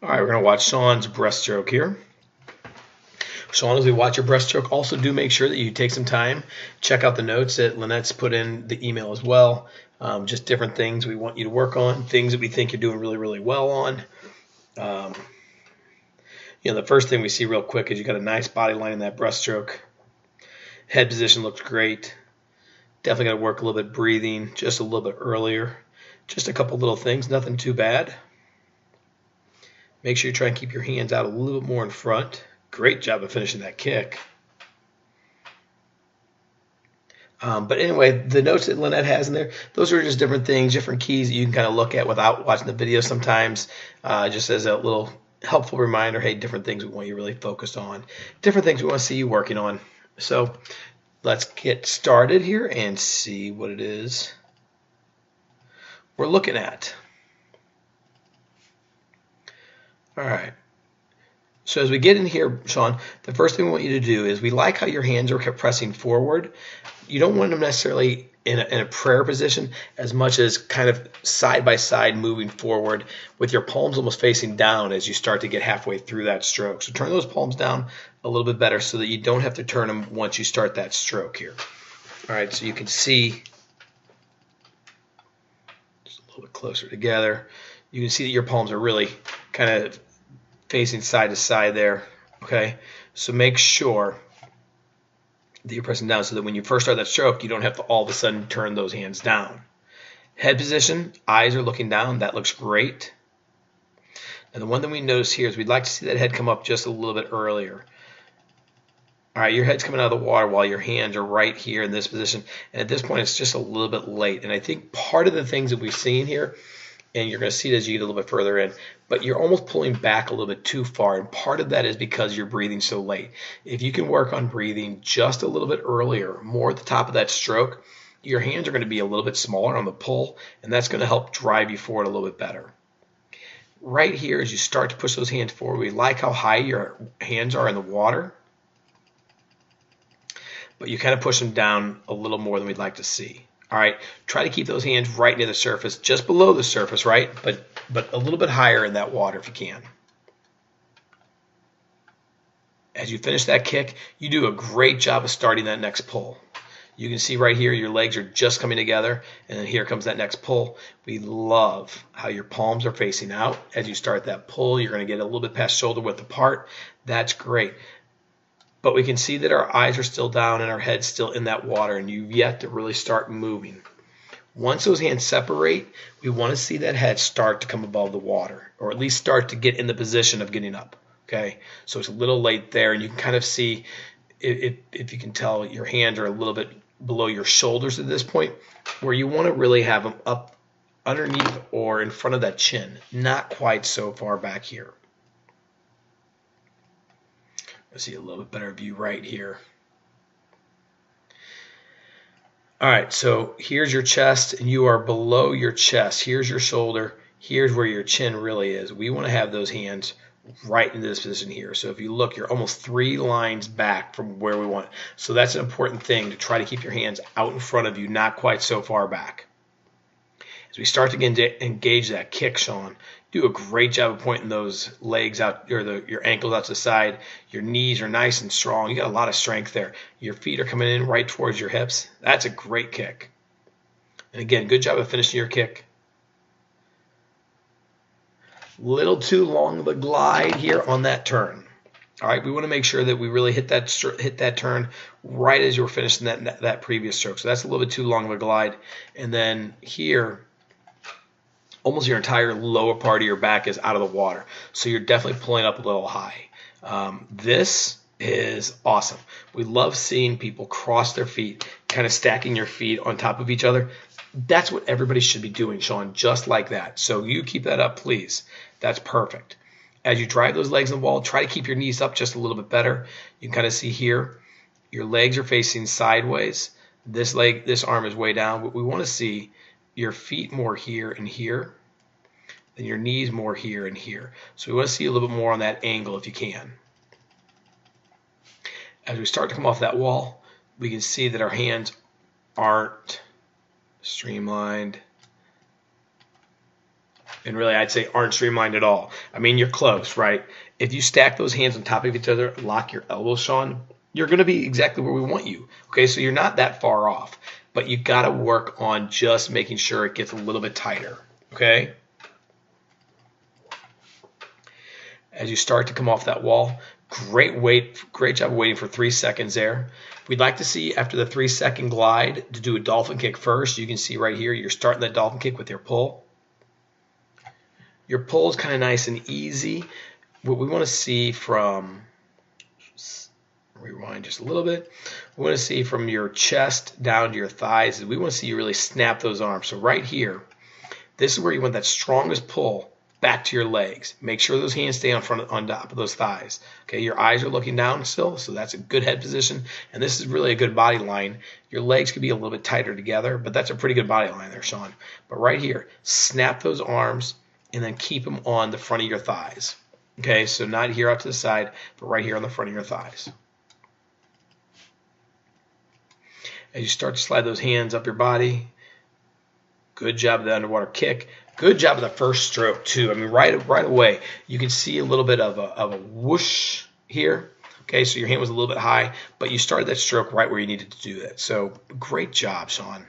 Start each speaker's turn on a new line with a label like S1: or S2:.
S1: All right, we're going to watch Sean's breaststroke here. Sean, as we watch your breaststroke, also do make sure that you take some time, check out the notes that Lynette's put in the email as well. Just different things we want you to work on, things that we think you're doing really, really well on. The first thing we see real quick is you got a nice body line in that breaststroke. Head position looks great. Definitely got to work a little bit breathing, just a little bit earlier. Just a couple little things, nothing too bad. Make sure you try and keep your hands out a little bit more in front. Great job of finishing that kick. But anyway, the notes that Lynette has in there, those are just different things, different keys that you can kind of look at without watching the video sometimes, just as a little helpful reminder, hey, different things we want you really focused on, different things we want to see you working on. So let's get started here and see what it is we're looking at. All right. So as we get in here, Sean, the first thing we want you to do is we like how your hands are kept pressing forward. You don't want them necessarily in a prayer position as much as kind of side by side moving forward with your palms almost facing down as you start to get halfway through that stroke. So turn those palms down a little bit better so that you don't have to turn them once you start that stroke here. All right, so you can see just a little bit closer together. You can see that your palms are really kind of facing side to side there. Okay, so make sure that you're pressing down so that when you first start that stroke, you don't have to all of a sudden turn those hands down. Head position, eyes are looking down. That looks great. And the one thing we notice here is we'd like to see that head come up just a little bit earlier. All right, your head's coming out of the water while your hands are right here in this position. And at this point, it's just a little bit late. And I think part of the things that we've seen here, and you're going to see it as you get a little bit further in, but you're almost pulling back a little bit too far, and part of that is because you're breathing so late. If you can work on breathing just a little bit earlier, more at the top of that stroke, your hands are going to be a little bit smaller on the pull, and that's going to help drive you forward a little bit better. Right here, as you start to push those hands forward, we like how high your hands are in the water, but you kind of push them down a little more than we'd like to see. All right, try to keep those hands right near the surface, just below the surface, right? But a little bit higher in that water if you can. As you finish that kick, you do a great job of starting that next pull. You can see right here your legs are just coming together, and then here comes that next pull. We love how your palms are facing out. As you start that pull, you're going to get a little bit past shoulder width apart. That's great. But we can see that our eyes are still down and our head's still in that water, and you've yet to really start moving. Once those hands separate, we want to see that head start to come above the water, or at least start to get in the position of getting up. Okay, so it's a little late there, and you can kind of see, if you can tell, your hands are a little bit below your shoulders at this point, where you want to really have them up underneath or in front of that chin, not quite so far back here. I see a little bit better view right here. All right, so here's your chest, and you are below your chest. Here's your shoulder. Here's where your chin really is. We want to have those hands right into this position here. So if you look, you're almost 3 lines back from where we want. So that's an important thing, to try to keep your hands out in front of you, not quite so far back. As we start to engage that kick, Sean, do a great job of pointing those legs out, or your ankles out to the side. Your knees are nice and strong. You got a lot of strength there. Your feet are coming in right towards your hips. That's a great kick. And again, good job of finishing your kick. Little too long of a glide here on that turn. All right, we want to make sure that we really hit that turn right as you were finishing that previous stroke. So that's a little bit too long of a glide. And then here, almost your entire lower part of your back is out of the water. So you're definitely pulling up a little high. This is awesome. We love seeing people cross their feet, kind of stacking your feet on top of each other. That's what everybody should be doing, Sean, just like that. So you keep that up, please. That's perfect. As you drive those legs on the wall, try to keep your knees up just a little bit better. You can kind of see here, your legs are facing sideways. This arm is way down. But we want to see your feet more here and here, and your knees more here and here. So we want to see a little bit more on that angle if you can. As we start to come off that wall, we can see that our hands aren't streamlined. And really, I'd say aren't streamlined at all. I mean, you're close, right? If you stack those hands on top of each other, lock your elbows, Sean, you're going to be exactly where we want you. Okay, so you're not that far off, but you got to work on just making sure it gets a little bit tighter. Okay? As you start to come off that wall, great job of waiting for 3 seconds there. We'd like to see after the 3-second glide to do a dolphin kick first. You can see right here, you're starting that dolphin kick with your pull. Your pull is kind of nice and easy. What we want to see from, rewind just a little bit, we want to see from your chest down to your thighs, is we want to see you really snap those arms. So right here, this is where you want that strongest pull back to your legs. Make sure those hands stay on top of those thighs. Okay, your eyes are looking down still, so that's a good head position. And this is really a good body line. Your legs could be a little bit tighter together, but that's a pretty good body line there, Sean. But right here, snap those arms and then keep them on the front of your thighs. Okay, so not here up to the side, but right here on the front of your thighs. As you start to slide those hands up your body, good job of the underwater kick. Good job of the first stroke too. I mean, right away, you can see a little bit of a whoosh here. Okay, so your hand was a little bit high, but you started that stroke right where you needed to do that. So great job, Sean.